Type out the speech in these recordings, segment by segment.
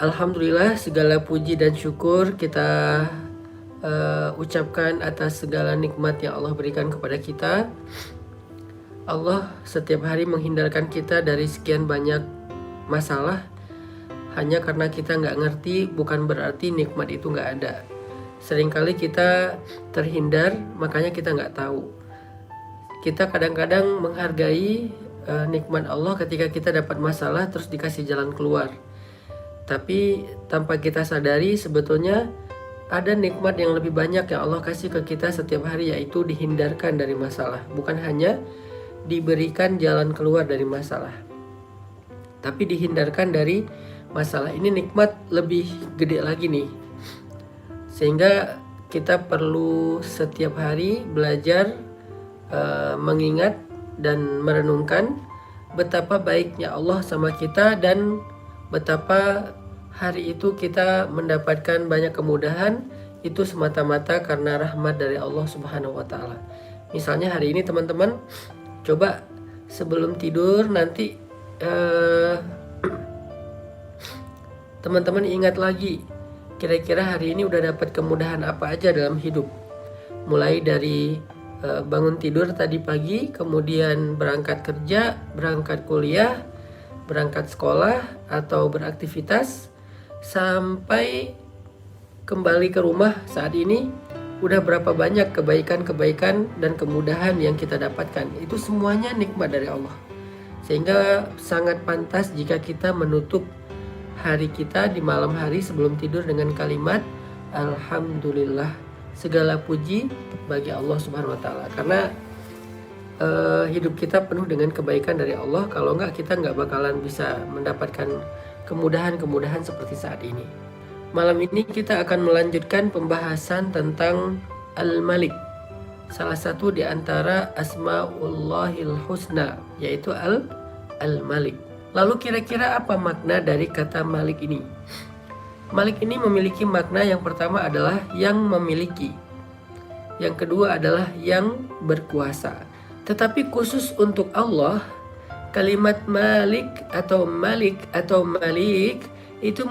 Alhamdulillah, segala puji dan syukur kita ucapkan atas segala nikmat yang Allah berikan kepada kita. Allah setiap hari menghindarkan kita dari sekian banyak masalah. Hanya karena kita nggak ngerti, bukan berarti nikmat itu nggak ada. Seringkali kita terhindar, makanya kita nggak tahu. Kita kadang-kadang menghargai nikmat Allah ketika kita dapat masalah terus dikasih jalan keluar. Tapi tanpa kita sadari sebetulnya ada nikmat yang lebih banyak yang Allah kasih ke kita setiap hari, yaitu dihindarkan dari masalah. Bukan hanya diberikan jalan keluar dari masalah, tapi dihindarkan dari masalah. Ini nikmat lebih gede lagi nih. Sehingga kita perlu setiap hari belajar mengingat dan merenungkan betapa baiknya Allah sama kita dan betapa hari itu kita mendapatkan banyak kemudahan itu semata-mata karena rahmat dari Allah Subhanahu wa taala. Misalnya hari ini teman-teman coba sebelum tidur nanti teman-teman ingat lagi kira-kira hari ini udah dapat kemudahan apa aja dalam hidup. Mulai dari bangun tidur tadi pagi, kemudian berangkat kerja, berangkat kuliah, berangkat sekolah atau beraktivitas, sampai kembali ke rumah saat ini, udah berapa banyak kebaikan-kebaikan dan kemudahan yang kita dapatkan. Itu semuanya nikmat dari Allah. Sehingga sangat pantas jika kita menutup hari kita di malam hari sebelum tidur dengan kalimat Alhamdulillah, segala puji bagi Allah Subhanahu wa taala. Karena hidup kita penuh dengan kebaikan dari Allah. Kalau enggak, kita enggak bakalan bisa mendapatkan kemudahan-kemudahan seperti saat ini. Malam ini kita akan melanjutkan pembahasan tentang Al-Malik, salah satu di antara Asmaullahil Husna, yaitu Al-Malik. Lalu kira-kira apa makna dari kata Malik ini? Malik ini memiliki makna yang pertama adalah yang memiliki, yang kedua adalah yang berkuasa. Tetapi khusus untuk Allah, kalimat Malik atau Malik atau Malik itu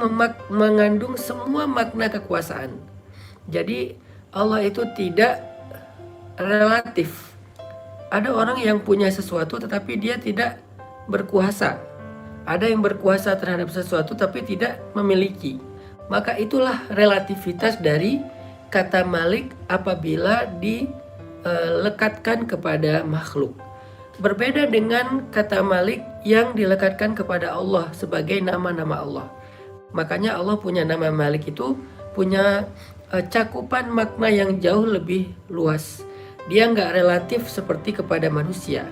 mengandung semua makna kekuasaan. Jadi Allah itu tidak relatif. Ada orang yang punya sesuatu tetapi dia tidak berkuasa. Ada yang berkuasa terhadap sesuatu tapi tidak memiliki. Maka itulah relativitas dari kata Malik apabila dilekatkan kepada makhluk. Berbeda dengan kata Malik yang dilekatkan kepada Allah sebagai nama-nama Allah. Makanya Allah punya nama Malik itu punya cakupan makna yang jauh lebih luas. Dia nggak relatif seperti kepada manusia,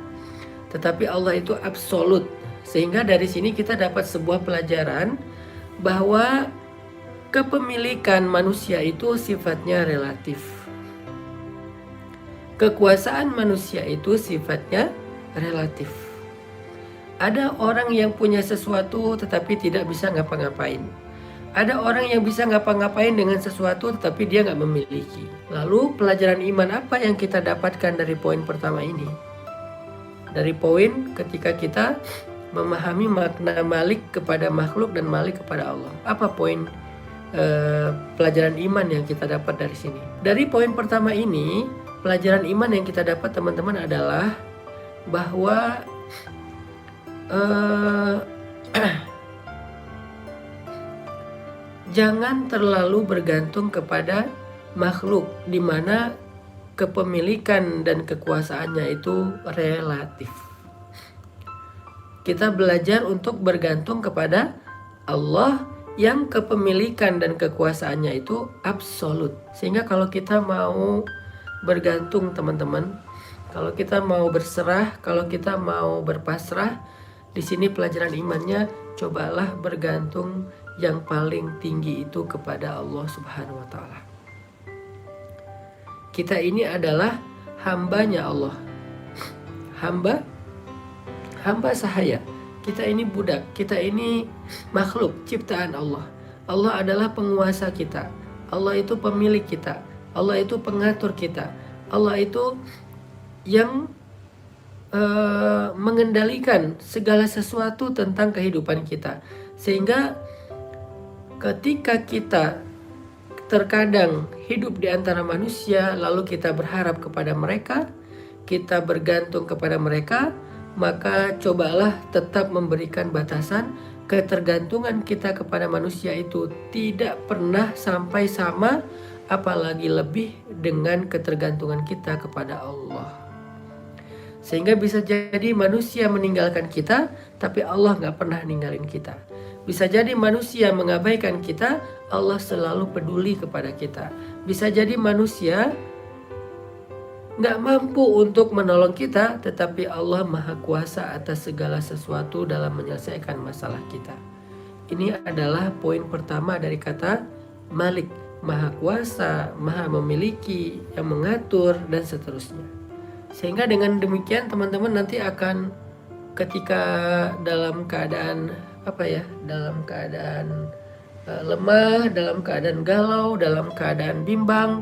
tetapi Allah itu absolut. Sehingga dari sini kita dapat sebuah pelajaran bahwa kepemilikan manusia itu sifatnya relatif. Kekuasaan manusia itu sifatnya relatif. Ada orang yang punya sesuatu tetapi tidak bisa ngapa-ngapain. Ada orang yang bisa ngapa-ngapain dengan sesuatu tetapi dia nggak memiliki. Lalu pelajaran iman apa yang kita dapatkan dari poin pertama ini? Dari poin ketika kita memahami makna Malik kepada makhluk dan Malik kepada Allah. Apa poin pelajaran iman yang kita dapat dari sini? Dari poin pertama ini, pelajaran iman yang kita dapat teman-teman adalah bahwa jangan terlalu bergantung kepada makhluk, di mana kepemilikan dan kekuasaannya itu relatif. Kita belajar untuk bergantung kepada Allah yang kepemilikan dan kekuasaannya itu absolut. Sehingga kalau kita mau bergantung teman-teman, kalau kita mau berserah, kalau kita mau berpasrah, di sini pelajaran imannya, cobalah bergantung yang paling tinggi itu kepada Allah Subhanahu wa taala. Kita ini adalah hambanya Allah. Hamba sahaya. Kita ini budak, kita ini makhluk ciptaan Allah. Allah adalah penguasa kita. Allah itu pemilik kita. Allah itu pengatur kita. Allah itu yang mengendalikan segala sesuatu tentang kehidupan kita. Sehingga Ketika kita terkadang hidup di antara manusia, lalu kita berharap kepada mereka, kita bergantung kepada mereka, maka cobalah tetap memberikan batasan. Ketergantungan kita kepada manusia itu tidak pernah sampai sama, apalagi lebih dengan ketergantungan kita kepada Allah. Sehingga bisa jadi manusia meninggalkan kita, tapi Allah gak pernah ninggalin kita. Bisa jadi manusia mengabaikan kita, Allah selalu peduli kepada kita. Bisa jadi manusia gak mampu untuk menolong kita, tetapi Allah Maha Kuasa atas segala sesuatu dalam menyelesaikan masalah kita. Ini adalah poin pertama dari kata Malik, Maha Kuasa, Maha Memiliki, yang mengatur, dan seterusnya. Sehingga dengan demikian teman-teman nanti akan ketika dalam keadaan dalam keadaan lemah, dalam keadaan galau, dalam keadaan bimbang,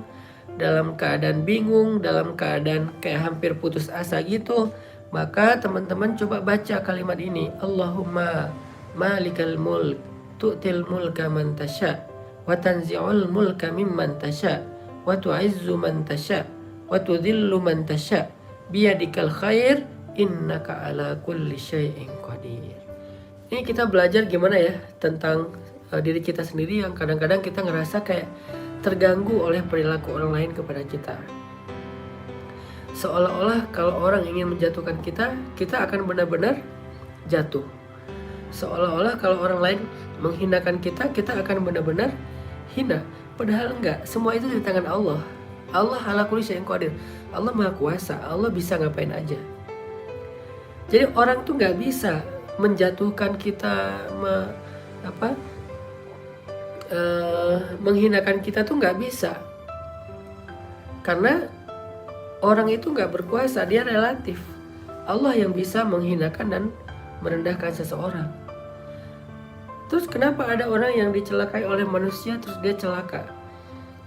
dalam keadaan bingung, dalam keadaan kayak hampir putus asa gitu, maka teman-teman coba baca kalimat ini. Allahumma malikal mulk tu'til mulka man tasha wa tanzi'ul mulka mimman tasha wa tu'izzu man tasha wa tudhillu man tasha biyadikal khair innaka ala kulli syai'in qadir. Ini kita belajar gimana ya tentang diri kita sendiri yang kadang-kadang kita ngerasa kayak terganggu oleh perilaku orang lain kepada kita. Seolah-olah kalau orang ingin menjatuhkan kita, kita akan benar-benar jatuh. Seolah-olah kalau orang lain menghinakan kita, kita akan benar-benar hina. Padahal enggak, semua itu di tangan Allah. Allah ala kulli syai'in qadir. Allah Maha Kuasa, Allah bisa ngapain aja. Jadi orang tuh nggak bisa menjatuhkan kita, menghinakan kita tuh nggak bisa. Karena orang itu nggak berkuasa, dia relatif. Allah yang bisa menghinakan dan merendahkan seseorang. Terus kenapa ada orang yang dicelakai oleh manusia terus dia celaka?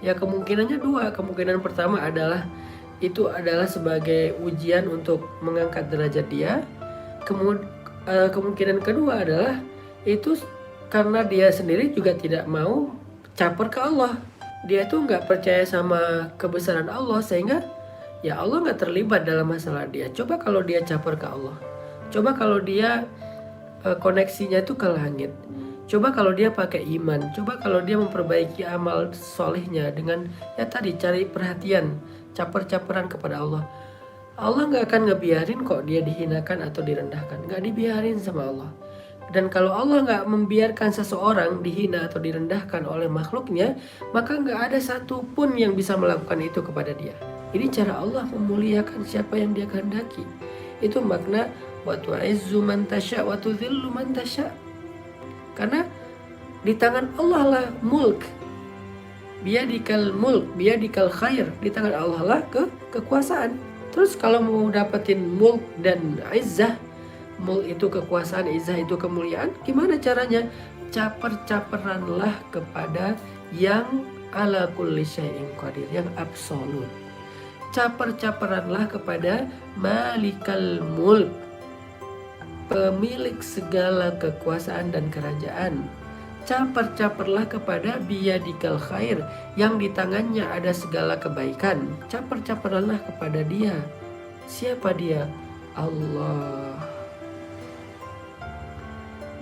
Ya kemungkinannya dua. Kemungkinan pertama adalah itu adalah sebagai ujian untuk mengangkat derajat dia. Kemungkinan kedua adalah itu karena dia sendiri juga tidak mau caper ke Allah. Dia tuh nggak percaya sama kebesaran Allah, sehingga ya Allah nggak terlibat dalam masalah dia. Coba kalau dia caper ke Allah, coba kalau dia koneksinya itu ke langit, coba kalau dia pakai iman, coba kalau dia memperbaiki amal solehnya dengan ya tadi cari perhatian, caper-caperan kepada Allah. Allah gak akan ngebiarin kok dia dihinakan atau direndahkan. Gak dibiarin sama Allah. Dan kalau Allah gak membiarkan seseorang dihina atau direndahkan oleh makhluknya, maka gak ada satupun yang bisa melakukan itu kepada dia. Ini cara Allah memuliakan siapa yang dia kehendaki. Itu makna wa tu'izzu man tasya wa tudhillu man tasya. Karena di tangan Allah lah mulk. Biyadikal mulk, biyadikal khair. Di tangan Allah lah kekuasaan. Terus kalau mau dapetin mulk dan izzah, mulk itu kekuasaan, izzah itu kemuliaan, gimana caranya? Caper-caperanlah kepada yang ala kulli syai'in qadir, yang absolut. Caper-caperanlah kepada malikal mulk, pemilik segala kekuasaan dan kerajaan. Caper-caperlah kepada biyadikal khair, yang di tangannya ada segala kebaikan. Caper-caperlah kepada dia. Siapa dia? Allah.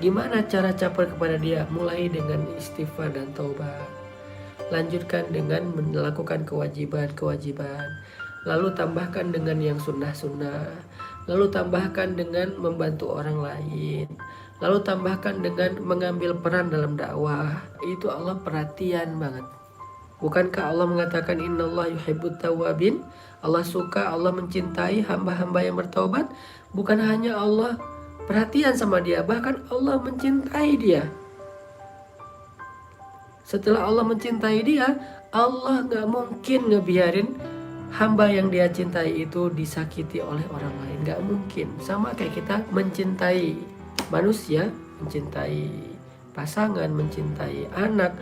Gimana cara caper kepada dia? Mulai dengan istighfar dan taubat. Lanjutkan dengan melakukan kewajiban-kewajiban. Lalu tambahkan dengan yang sunnah-sunnah. Lalu tambahkan dengan membantu orang lain. Lalu tambahkan dengan mengambil peran dalam dakwah. Itu Allah perhatian banget. Bukankah Allah mengatakan innallaha yuhibbut tawwabin? Allah suka, Allah mencintai hamba-hamba yang bertaubat. Bukan hanya Allah perhatian sama dia, bahkan Allah mencintai dia. Setelah Allah mencintai dia, Allah gak mungkin ngebiarin hamba yang dia cintai itu disakiti oleh orang lain. Gak mungkin. Sama kayak kita mencintai manusia, mencintai pasangan, mencintai anak.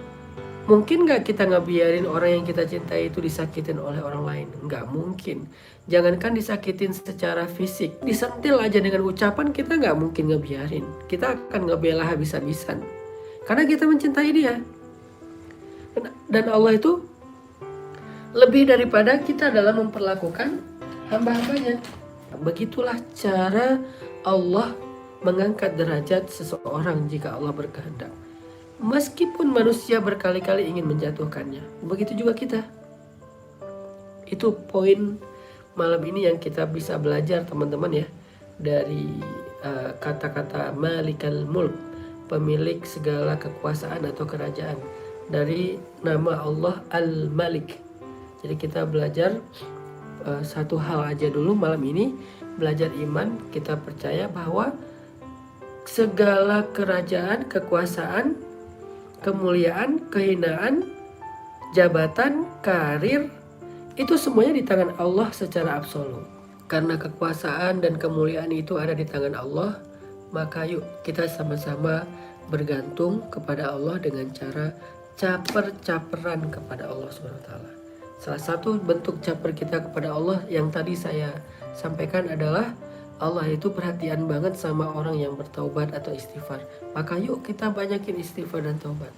Mungkin gak kita ngebiarin orang yang kita cintai itu disakitin oleh orang lain? Gak mungkin. Jangankan disakitin secara fisik, disentil aja dengan ucapan kita gak mungkin ngebiarin. Kita akan ngebela habis-habisan. Karena kita mencintai dia. Dan Allah itu lebih daripada kita dalam memperlakukan hamba-hambanya. Begitulah cara Allah mengangkat derajat seseorang jika Allah berkehendak. Meskipun manusia berkali-kali ingin menjatuhkannya. Begitu juga kita. Itu poin malam ini yang kita bisa belajar teman-teman ya. Dari kata-kata Malikal Mulk, pemilik segala kekuasaan atau kerajaan. Dari nama Allah Al-Malik. Jadi kita belajar satu hal aja dulu malam ini. Belajar iman, kita percaya bahwa segala kerajaan, kekuasaan, kemuliaan, kehinaan, jabatan, karir, itu semuanya di tangan Allah secara absolut. Karena kekuasaan dan kemuliaan itu ada di tangan Allah, maka yuk kita sama-sama bergantung kepada Allah dengan cara caper-caperan kepada Allah SWT. Salah satu bentuk caper kita kepada Allah yang tadi saya sampaikan adalah Allah itu perhatian banget sama orang yang bertaubat atau istighfar. Maka yuk kita banyakin istighfar dan taubat.